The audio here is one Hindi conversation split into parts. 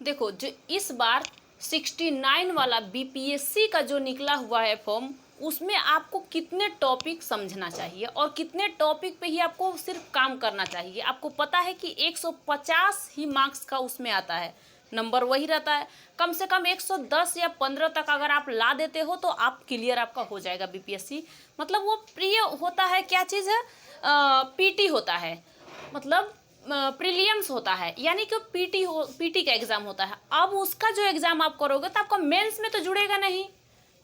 देखो जो इस बार 69 वाला बीपीएससी का जो निकला हुआ है फॉर्म, उसमें आपको कितने टॉपिक समझना चाहिए और कितने टॉपिक पे ही आपको सिर्फ काम करना चाहिए। आपको पता है कि 150 ही मार्क्स का उसमें आता है, नंबर वही रहता है। कम से कम 110 या 15 तक अगर आप ला देते हो तो आप क्लियर आपका हो जाएगा बीपीएससी। मतलब वो प्रिय होता है, क्या चीज़ है, पीटी होता है, मतलब प्रीलियम्स होता है, यानी कि पीटी का एग्ज़ाम होता है। अब उसका जो एग्ज़ाम आप करोगे तो आपका मेंस में तो जुड़ेगा नहीं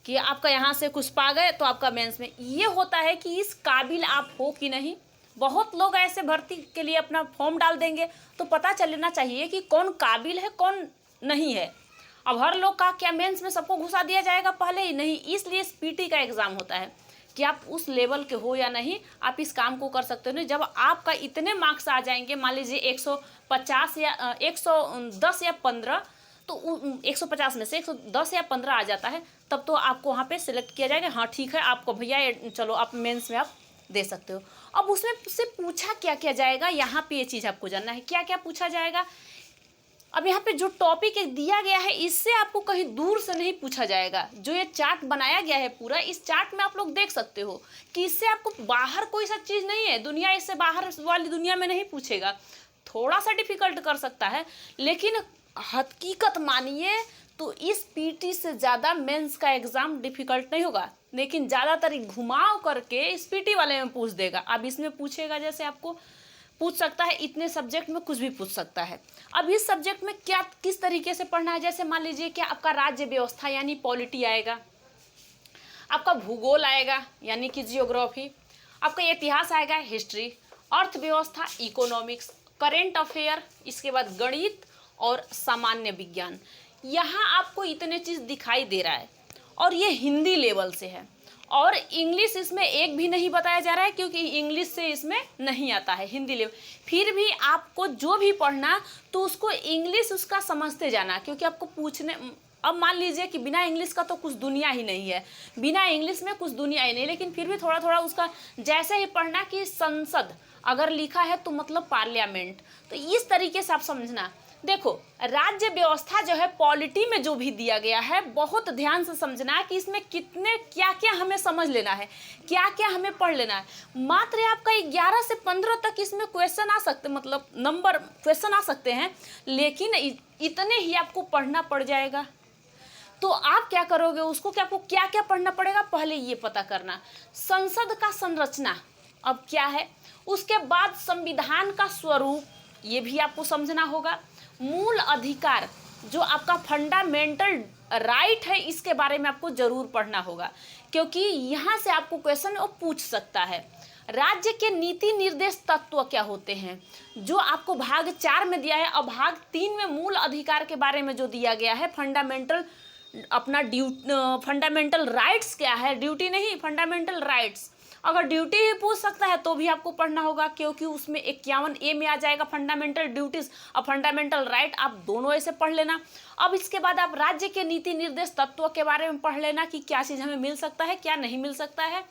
कि आपका यहाँ से कुछ पा गए तो आपका मेंस में ये होता है कि इस काबिल आप हो कि नहीं। बहुत लोग ऐसे भर्ती के लिए अपना फॉर्म डाल देंगे, तो पता चलना चाहिए कि कौन काबिल है कौन नहीं है। अब हर लोग का क्या मेंस में सबको घुसा दिया जाएगा पहले ही नहीं, इसलिए पीटी का एग्ज़ाम होता है कि आप उस लेवल के हो या नहीं, आप इस काम को कर सकते हो नहीं। जब आपका इतने मार्क्स आ जाएंगे, मान लीजिए 150 या 110 या 15, तो 150 में से 110 या 15 आ जाता है, तब तो आपको वहाँ पे सिलेक्ट किया जाएगा, हाँ ठीक है आपको भैया चलो आप मेंस में आप दे सकते हो। अब उसमें से पूछा क्या क्या जाएगा, यहाँ पे ये चीज़ आपको जानना है क्या क्या पूछा जाएगा। अब यहाँ पे जो टॉपिक दिया गया है इससे आपको कहीं दूर से नहीं पूछा जाएगा। जो ये चार्ट बनाया गया है पूरा, इस चार्ट में आप लोग देख सकते हो कि इससे आपको बाहर कोई सा चीज़ नहीं है, दुनिया इससे बाहर वाली दुनिया में नहीं पूछेगा। थोड़ा सा डिफिकल्ट कर सकता है, लेकिन हकीकत मानिए तो इस पीटी से ज़्यादा मेंस का एग्ज़ाम डिफिकल्ट नहीं होगा, लेकिन ज़्यादातर घुमाव करके इस पीटी वाले में पूछ देगा। अब इसमें पूछेगा जैसे आपको पूछ सकता है, इतने सब्जेक्ट में कुछ भी पूछ सकता है। अब इस सब्जेक्ट में क्या किस तरीके से पढ़ना है, जैसे मान लीजिए कि आपका राज्य व्यवस्था यानी पॉलिटी आएगा, आपका भूगोल आएगा यानी कि जियोग्राफी, आपका इतिहास आएगा हिस्ट्री, अर्थव्यवस्था इकोनॉमिक्स, करेंट अफेयर, इसके बाद गणित और सामान्य विज्ञान। यहाँ आपको इतने चीज़ दिखाई दे रहा है और ये हिंदी लेवल से है। और इंग्लिश इसमें एक भी नहीं बताया जा रहा है क्योंकि इंग्लिश से इसमें नहीं आता है, हिंदी लेवल। फिर भी आपको जो भी पढ़ना तो उसको इंग्लिश उसका समझते जाना, क्योंकि आपको पूछने, अब मान लीजिए कि बिना इंग्लिश का तो कुछ दुनिया ही नहीं है, बिना इंग्लिश में कुछ दुनिया ही नहीं, लेकिन फिर भी थोड़ा थोड़ा उसका जैसे ही पढ़ना कि संसद अगर लिखा है तो मतलब पार्लियामेंट, तो इस तरीके से आप समझना। देखो राज्य व्यवस्था जो है पॉलिटी में जो भी दिया गया है, बहुत ध्यान से समझना है कि इसमें कितने क्या क्या हमें समझ लेना है, क्या क्या हमें पढ़ लेना है। मात्र आपका 11 से 15 तक इसमें क्वेश्चन आ सकते, मतलब नंबर क्वेश्चन आ सकते हैं, लेकिन इतने ही आपको पढ़ना पड़ जाएगा। तो आप क्या करोगे उसको, कि आपको क्या क्या पढ़ना पड़ेगा, पहले ये पता करना संसद का संरचना अब क्या है, उसके बाद संविधान का स्वरूप ये भी आपको समझना होगा, मूल अधिकार जो आपका फंडामेंटल राइट है इसके बारे में आपको जरूर पढ़ना होगा, क्योंकि यहाँ से आपको क्वेश्चन वो पूछ सकता है। राज्य के नीति निर्देश तत्व क्या होते हैं, जो आपको भाग 4 में दिया है, और भाग 3 में मूल अधिकार के बारे में जो दिया गया है, फंडामेंटल अपना फंडामेंटल राइट्स क्या है, ड्यूटी नहीं फंडामेंटल राइट्स। अगर ड्यूटी ही पूछ सकता है तो भी आपको पढ़ना होगा, क्योंकि उसमें 51A में आ जाएगा फंडामेंटल ड्यूटीज और फंडामेंटल राइट, आप दोनों ऐसे पढ़ लेना। अब इसके बाद आप राज्य के नीति निर्देश तत्वों के बारे में पढ़ लेना कि क्या चीज़ हमें मिल सकता है क्या नहीं मिल सकता है।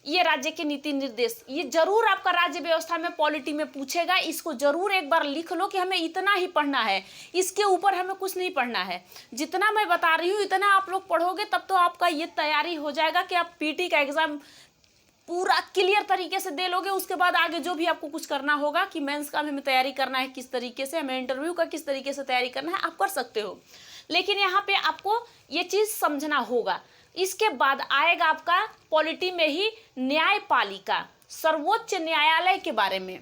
ये राज्य के नीति निर्देश ये जरूर आपका राज्य व्यवस्था में पॉलिटी में पूछेगा, इसको जरूर एक बार लिख लो कि हमें इतना ही पढ़ना है, इसके ऊपर हमें कुछ नहीं पढ़ना है। जितना मैं बता रही हूँ इतना आप लोग पढ़ोगे तब तो आपका ये तैयारी हो जाएगा कि आप पीटी का एग्जाम पूरा क्लियर तरीके से दे लोगे। उसके बाद आगे जो भी आपको कुछ करना होगा कि मेंस का हमें तैयारी करना है किस तरीके से, हमें इंटरव्यू का किस तरीके से तैयारी करना है, आप कर सकते हो। लेकिन यहाँ पे आपको ये चीज़ समझना होगा। इसके बाद आएगा आपका पॉलिटी में ही न्यायपालिका, सर्वोच्च न्यायालय के बारे में।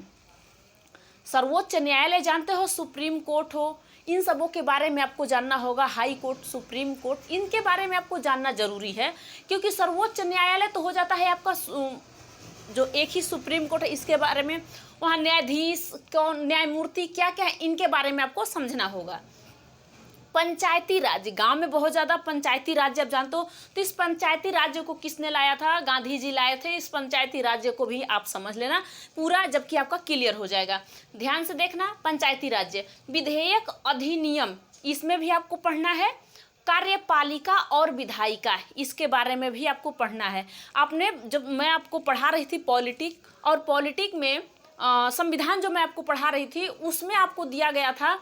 सर्वोच्च न्यायालय जानते हो, सुप्रीम कोर्ट हो, इन सबों के बारे में आपको जानना होगा, हाई कोर्ट, सुप्रीम कोर्ट, इनके बारे में आपको जानना जरूरी है, क्योंकि सर्वोच्च न्यायालय तो हो जाता है आपका जो एक ही सुप्रीम कोर्ट है, इसके बारे में वहाँ न्यायाधीश कौन, न्यायमूर्ति क्या क्या है, इनके बारे में आपको समझना होगा। पंचायती राज्य, गांव में बहुत ज़्यादा पंचायती राज्य आप जानते हो, तो इस पंचायती राज्य को किसने लाया था, गांधी जी लाए थे। इस पंचायती राज्य को भी आप समझ लेना पूरा, जबकि आपका क्लियर हो जाएगा। ध्यान से देखना, पंचायती राज्य, विधेयक, अधिनियम, इसमें भी आपको पढ़ना है। कार्यपालिका और विधायिका, इसके बारे में भी आपको पढ़ना है। आपने जब मैं आपको पढ़ा रही थी पॉलिटिक, और पॉलिटिक में संविधान जो मैं आपको पढ़ा रही थी उसमें आपको दिया गया था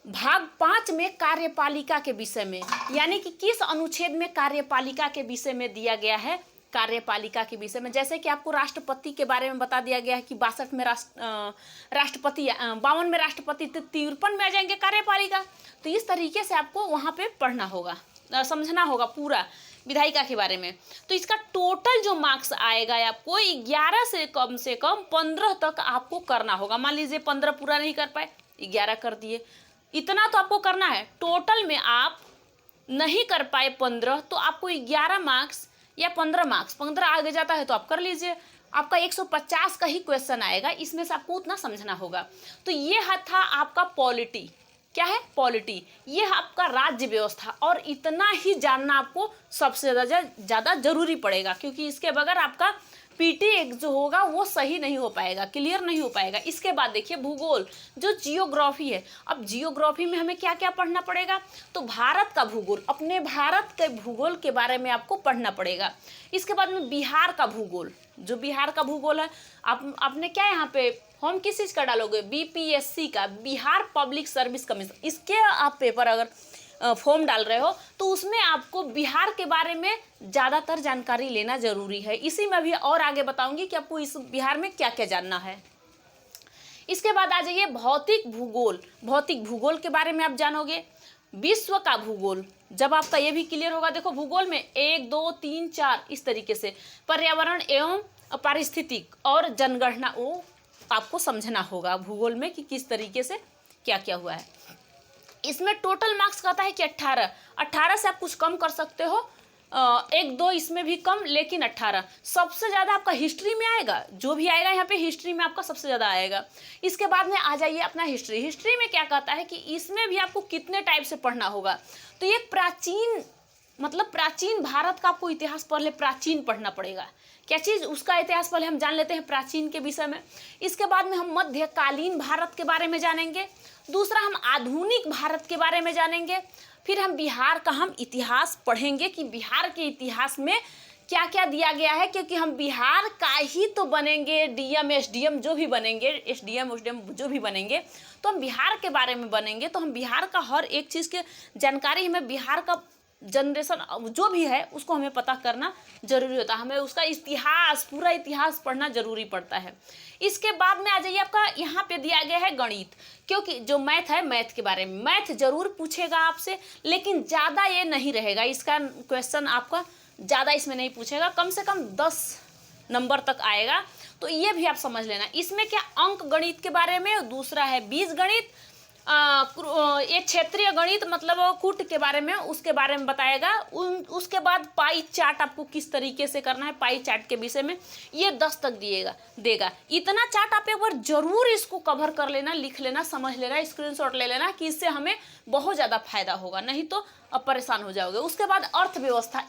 भाग 5 में कार्यपालिका के विषय में, यानी कि किस अनुच्छेद में कार्यपालिका के विषय में दिया गया है, कार्यपालिका के विषय में। जैसे कि आपको राष्ट्रपति के बारे में बता दिया गया है कि 62 में राष्ट्रपति, 52 में राष्ट्रपति, तो 53 में आ जाएंगे कार्यपालिका। तो इस तरीके से आपको वहाँ पे पढ़ना होगा, समझना होगा पूरा विधायिका के बारे में। तो इसका टोटल जो मार्क्स आएगा आपको 11 से कम 15 तक आपको करना होगा। मान लीजिए 15 पूरा नहीं कर पाए, 11 कर दिए, इतना तो आपको करना है। टोटल में आप नहीं कर पाए 15, तो आपको 11 मार्क्स या 15 मार्क्स, 15 आगे जाता है तो आप कर लीजिए, आपका 150 का ही क्वेश्चन आएगा, इसमें से आपको उतना समझना होगा। तो ये था आपका पॉलिटी। क्या है? पॉलिटी। ये आपका राज्य व्यवस्था, और इतना ही जानना आपको सबसे ज़्यादा जरूरी पड़ेगा, क्योंकि इसके बगैर आपका पीटी जो होगा वो सही नहीं हो पाएगा, क्लियर नहीं हो पाएगा। इसके बाद देखिए भूगोल, जो जियोग्राफी है। अब जियोग्राफी में हमें क्या क्या पढ़ना पड़ेगा? तो भारत का भूगोल, अपने भारत के भूगोल के बारे में आपको पढ़ना पड़ेगा। इसके बाद में बिहार का भूगोल, जो बिहार का भूगोल है, आपने क्या यहाँ पे हम किस चीज़ का डालोगे? बीपीएससी का, बिहार पब्लिक सर्विस कमीशन। इसके आप पेपर अगर फॉर्म डाल रहे हो तो उसमें आपको बिहार के बारे में ज़्यादातर जानकारी लेना जरूरी है। इसी में भी और आगे बताऊंगी कि आपको इस बिहार में क्या क्या जानना है। इसके बाद आ जाइए भौतिक भूगोल। भौतिक भूगोल के बारे में आप जानोगे। विश्व का भूगोल, जब आपका ये भी क्लियर होगा, देखो भूगोल में 1 2 3 4 इस तरीके से पर्यावरण एवं पारिस्थितिक और जनगणना, वो आपको समझना होगा भूगोल में कि किस तरीके से क्या क्या हुआ है। इसमें टोटल मार्क्स कहता है कि 18 से आप कुछ कम कर सकते हो, 1-2 इसमें भी कम, लेकिन 18 सबसे ज़्यादा आपका हिस्ट्री में आएगा। जो भी आएगा यहाँ पे हिस्ट्री में आपका सबसे ज़्यादा आएगा। इसके बाद में आ जाइए अपना हिस्ट्री। हिस्ट्री में क्या कहता है कि इसमें भी आपको कितने टाइप से पढ़ना होगा। तो ये प्राचीन भारत का आपको इतिहास पहले प्राचीन पढ़ना पड़ेगा। क्या चीज़? उसका इतिहास पहले हम जान लेते हैं प्राचीन के विषय में। इसके बाद में हम मध्यकालीन भारत के बारे में जानेंगे। दूसरा हम आधुनिक भारत के बारे में जानेंगे। फिर हम बिहार का इतिहास पढ़ेंगे कि बिहार के इतिहास में क्या क्या दिया गया है, क्योंकि हम बिहार का ही तो बनेंगे, डीएम एसडीएम जो भी बनेंगे, एसडीएम उसडीएम जो भी बनेंगे, तो हम बिहार के बारे में बनेंगे। तो हम बिहार का हर एक चीज़ के जानकारी, हमें बिहार का जनरेशन जो भी है उसको हमें पता करना जरूरी होता है। हमें उसका इतिहास, पूरा इतिहास पढ़ना जरूरी पड़ता है। इसके बाद में आ जाइए, आपका यहाँ पे दिया गया है गणित, क्योंकि जो मैथ है, मैथ के बारे में मैथ जरूर पूछेगा आपसे, लेकिन ज़्यादा ये नहीं रहेगा। इसका क्वेश्चन आपका ज़्यादा इसमें नहीं पूछेगा, कम से कम 10 नंबर तक आएगा। तो ये भी आप समझ लेना। इसमें क्या अंक गणित के बारे में, दूसरा है बीज गणित, एक क्षेत्रीय गणित मतलब कूट के बारे में, उसके बारे में बताएगा। उसके बाद पाई चार्ट आपको किस तरीके से करना है, पाई चार्ट के विषय में ये 10 तक देगा। इतना चार्ट आप एक बार जरूर इसको कवर कर लेना, लिख लेना, समझ लेना, स्क्रीनशॉट ले लेना, कि इससे हमें बहुत ज़्यादा फायदा होगा, नहीं तो अब परेशान हो जाओगे। उसके बाद अर्थव्यवस्था,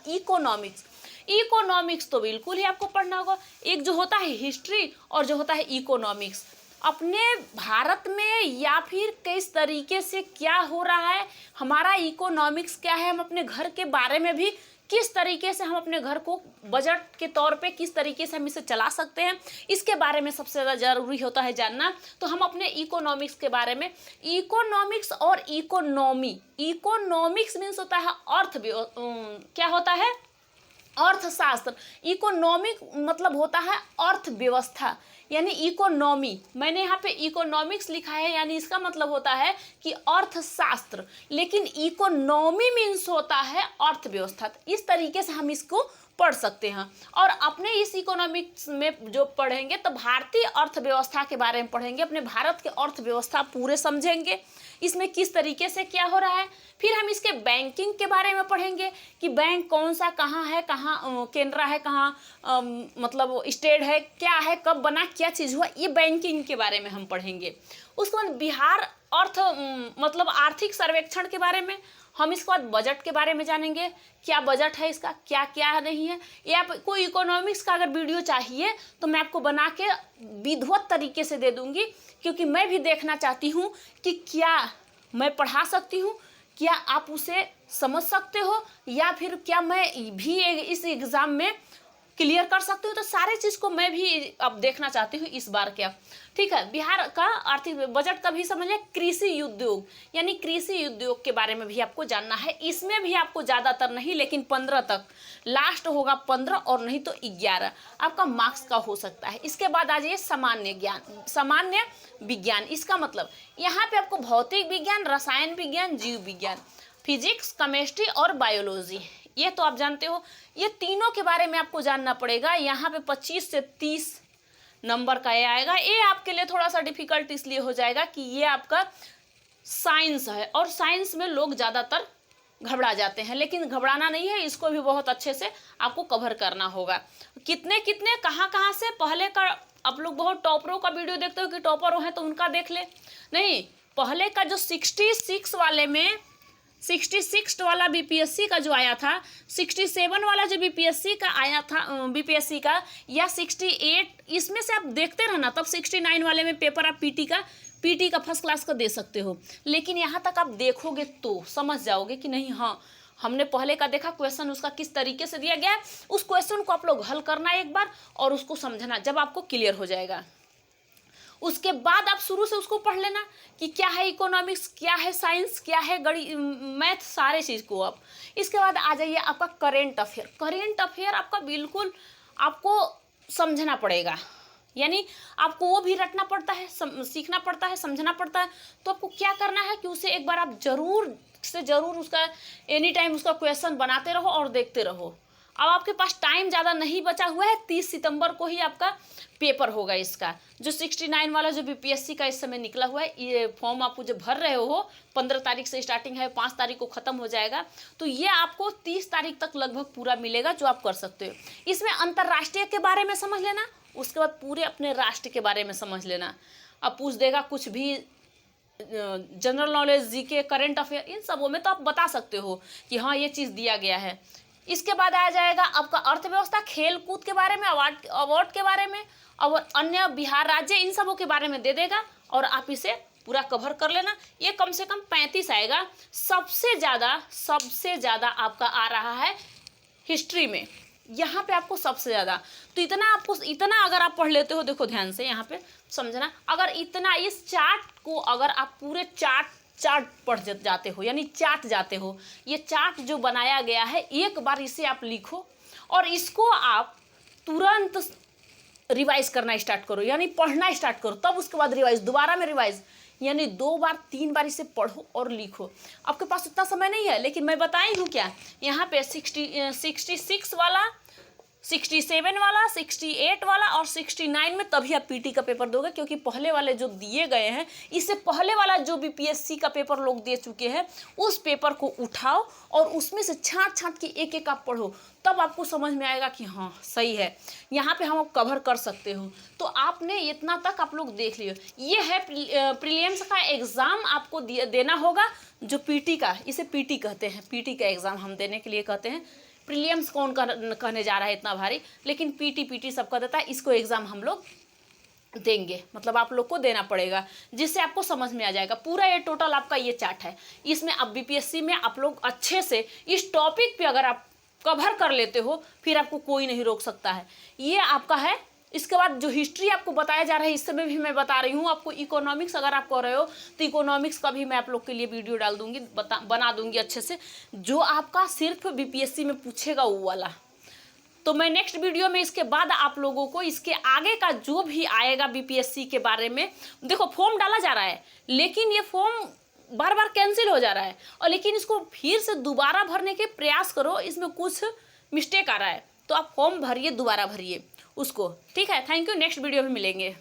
इकोनॉमिक्स तो बिल्कुल ही आपको पढ़ना होगा। एक जो होता है हिस्ट्री और जो होता है इकोनॉमिक्स, अपने भारत में या फिर किस तरीके से क्या हो रहा है, हमारा इकोनॉमिक्स क्या है, हम अपने घर के बारे में भी किस तरीके से हम अपने घर को बजट के तौर पे किस तरीके से हम इसे चला सकते हैं, इसके बारे में सबसे ज़्यादा ज़रूरी होता है जानना। तो हम अपने इकोनॉमिक्स के बारे में, इकोनॉमिक्स और इकोनॉमिक्स मीन्स होता है क्या होता है? अर्थशास्त्र। इकोनॉमिक मतलब होता है अर्थव्यवस्था, यानी इकोनॉमी। मैंने यहाँ पे इकोनॉमिक्स लिखा है, यानी इसका मतलब होता है कि अर्थशास्त्र, लेकिन इकोनॉमी मीन्स होता है अर्थव्यवस्था। इस तरीके से हम इसको पढ़ सकते हैं। और अपने इस इकोनॉमिक्स में जो पढ़ेंगे तो भारतीय अर्थव्यवस्था के बारे में पढ़ेंगे, अपने भारत के अर्थव्यवस्था पूरे समझेंगे, इसमें किस तरीके से क्या हो रहा है। फिर हम इसके बैंकिंग के बारे में पढ़ेंगे कि बैंक कौन सा कहाँ है, कहाँ केनरा है, कहाँ मतलब स्टेट है, क्या है, कब बना, क्या चीज़ हुआ, ये बैंकिंग के बारे में हम पढ़ेंगे। उसके बाद बिहार मतलब आर्थिक सर्वेक्षण के बारे में हम, इसके बाद बजट के बारे में जानेंगे, क्या बजट है इसका, क्या क्या नहीं है। या कोई इकोनॉमिक्स का अगर वीडियो चाहिए तो मैं आपको बना के विधिवत तरीके से दे दूंगी, क्योंकि मैं भी देखना चाहती हूँ कि क्या मैं पढ़ा सकती हूँ, क्या आप उसे समझ सकते हो, या फिर क्या मैं भी इस एग्ज़ाम में क्लियर कर सकती हूँ। तो सारे चीज़ को मैं भी अब देखना चाहती हूँ इस बार क्या, ठीक है। बिहार का आर्थिक बजट का भी समझ लिया। कृषि उद्योग यानी कृषि उद्योग के बारे में भी आपको जानना है। इसमें भी आपको ज़्यादातर नहीं लेकिन 15 तक, लास्ट होगा 15 और नहीं तो 11 आपका मार्क्स का हो सकता है। इसके बाद आ जाइए सामान्य ज्ञान, सामान्य विज्ञान। इसका मतलब यहाँ पे आपको भौतिक विज्ञान, रसायन विज्ञान, जीव विज्ञान, फिजिक्स, केमिस्ट्री और बायोलॉजी, ये तो आप जानते हो। ये तीनों के बारे में आपको जानना पड़ेगा। यहाँ पे 25 से 30 नंबर का ये आएगा। ये आपके लिए थोड़ा सा डिफिकल्ट इसलिए हो जाएगा कि ये आपका साइंस है और साइंस में लोग ज़्यादातर घबरा जाते हैं, लेकिन घबराना नहीं है, इसको भी बहुत अच्छे से आपको कवर करना होगा। कितने कितने कहाँ से, पहले का आप लोग बहुत टॉपरों का वीडियो देखते हो कि टॉपर हैं तो उनका देख ले, नहीं, पहले का जो 66 वाले में 66 वाला बीपीएससी का जो आया था, 67 वाला जो बीपीएससी का आया था, बीपीएससी का, या 68, इसमें से आप देखते रहना, तब 69 वाले में पेपर आप पीटी का फर्स्ट क्लास का दे सकते हो। लेकिन यहाँ तक आप देखोगे तो समझ जाओगे कि नहीं, हाँ हमने पहले का देखा क्वेश्चन, उसका किस तरीके से दिया गया है, उस क्वेश्चन को आप लोग हल करना एक बार और उसको समझना, जब आपको क्लियर हो जाएगा उसके बाद आप शुरू से उसको पढ़ लेना कि क्या है इकोनॉमिक्स, क्या है साइंस, क्या है मैथ, सारे चीज़ को आप। इसके बाद आ जाइए आपका करेंट अफेयर। करेंट अफेयर आपका बिल्कुल आपको समझना पड़ेगा, यानी आपको वो भी रटना पड़ता है, सीखना पड़ता है, समझना पड़ता है। तो आपको क्या करना है कि उसे एक बार आप जरूर से जरूर उसका एनी टाइम उसका क्वेश्चन बनाते रहो और देखते रहो। अब आपके पास टाइम ज़्यादा नहीं बचा हुआ है, 30 सितंबर को ही आपका पेपर होगा इसका। जो 69 वाला जो बीपीएससी का इस समय निकला हुआ है, ये फॉर्म आप जो भर रहे हो 15 तारीख से स्टार्टिंग है, 5 तारीख को ख़त्म हो जाएगा। तो ये आपको 30 तारीख तक लगभग पूरा मिलेगा, जो आप कर सकते हो। इसमें अंतर्राष्ट्रीय के बारे में समझ लेना, उसके बाद पूरे अपने राष्ट्र के बारे में समझ लेना। अब पूछ देगा कुछ भी, general knowledge, GK, current affair, इन सबों में तो आप बता सकते हो कि हाँ ये चीज़ दिया गया है। इसके बाद आ जाएगा आपका अर्थव्यवस्था, खेल कूद के बारे में, अवार्ड के बारे में और अन्य बिहार राज्य, इन सबों के बारे में दे देगा और आप इसे पूरा कवर कर लेना। ये कम से कम 35 आएगा। सबसे ज़्यादा आपका आ रहा है हिस्ट्री में, यहाँ पे आपको सबसे ज़्यादा। तो इतना अगर आप पढ़ लेते हो, देखो ध्यान से यहाँ पे समझना, अगर इतना इस चार्ट को अगर आप पूरे चार्ट पढ़ जाते हो, यानी चार्ट जाते हो, ये चार्ट जो बनाया गया है, एक बार इसे आप लिखो और इसको आप तुरंत रिवाइज करना स्टार्ट करो, यानी पढ़ना स्टार्ट करो, तब उसके बाद रिवाइज, दोबारा में रिवाइज, यानी 2 बार 3 बार इसे पढ़ो और लिखो। आपके पास उतना समय नहीं है, लेकिन मैं बताई हूँ क्या, यहाँ पे 66 वाला, 67 वाला, 68 वाला और 69 में तभी आप पीटी का पेपर दोगे, क्योंकि पहले वाले जो दिए गए हैं, इससे पहले वाला जो बीपीएससी का पेपर लोग दे चुके हैं, उस पेपर को उठाओ और उसमें से छांट के एक आप पढ़ो, तब आपको समझ में आएगा कि हाँ सही है, यहाँ पे हम कवर कर सकते हो। तो आपने इतना तक आप लोग देख लियो। ये है प्रीलिम्स का एग्ज़ाम आपको देना होगा, जो पीटी का, इसे पीटी कहते हैं, पीटी का एग्ज़ाम हम देने के लिए कहते हैं। प्रीलिम्स कौन कहने जा रहा है इतना भारी, लेकिन पीटी सबका देता है, इसको एग्ज़ाम हम लोग देंगे, मतलब आप लोग को देना पड़ेगा, जिससे आपको समझ में आ जाएगा। पूरा ये टोटल आपका ये चार्ट है। इसमें अब बीपीएससी में आप लोग अच्छे से इस टॉपिक पे अगर आप कवर कर लेते हो, फिर आपको कोई नहीं रोक सकता है। ये आपका है। इसके बाद जो हिस्ट्री आपको बताया जा रहा है, इस समय भी मैं बता रही हूँ आपको। इकोनॉमिक्स अगर आप कर रहे हो तो इकोनॉमिक्स का भी मैं आप लोग के लिए वीडियो डाल दूंगी, बना दूंगी अच्छे से, जो आपका सिर्फ बीपीएससी में पूछेगा वो वाला। तो मैं नेक्स्ट वीडियो में इसके बाद आप लोगों को इसके आगे का जो भी आएगा बीपीएससी के बारे में, देखो फॉर्म डाला जा रहा है, लेकिन ये फॉर्म बार बार कैंसिल हो जा रहा है, और लेकिन इसको फिर से दोबारा भरने के प्रयास करो, इसमें कुछ मिस्टेक आ रहा है, तो आप फॉर्म भरिए, दोबारा भरिए उसको, ठीक है। थैंक यू, नेक्स्ट वीडियो में मिलेंगे।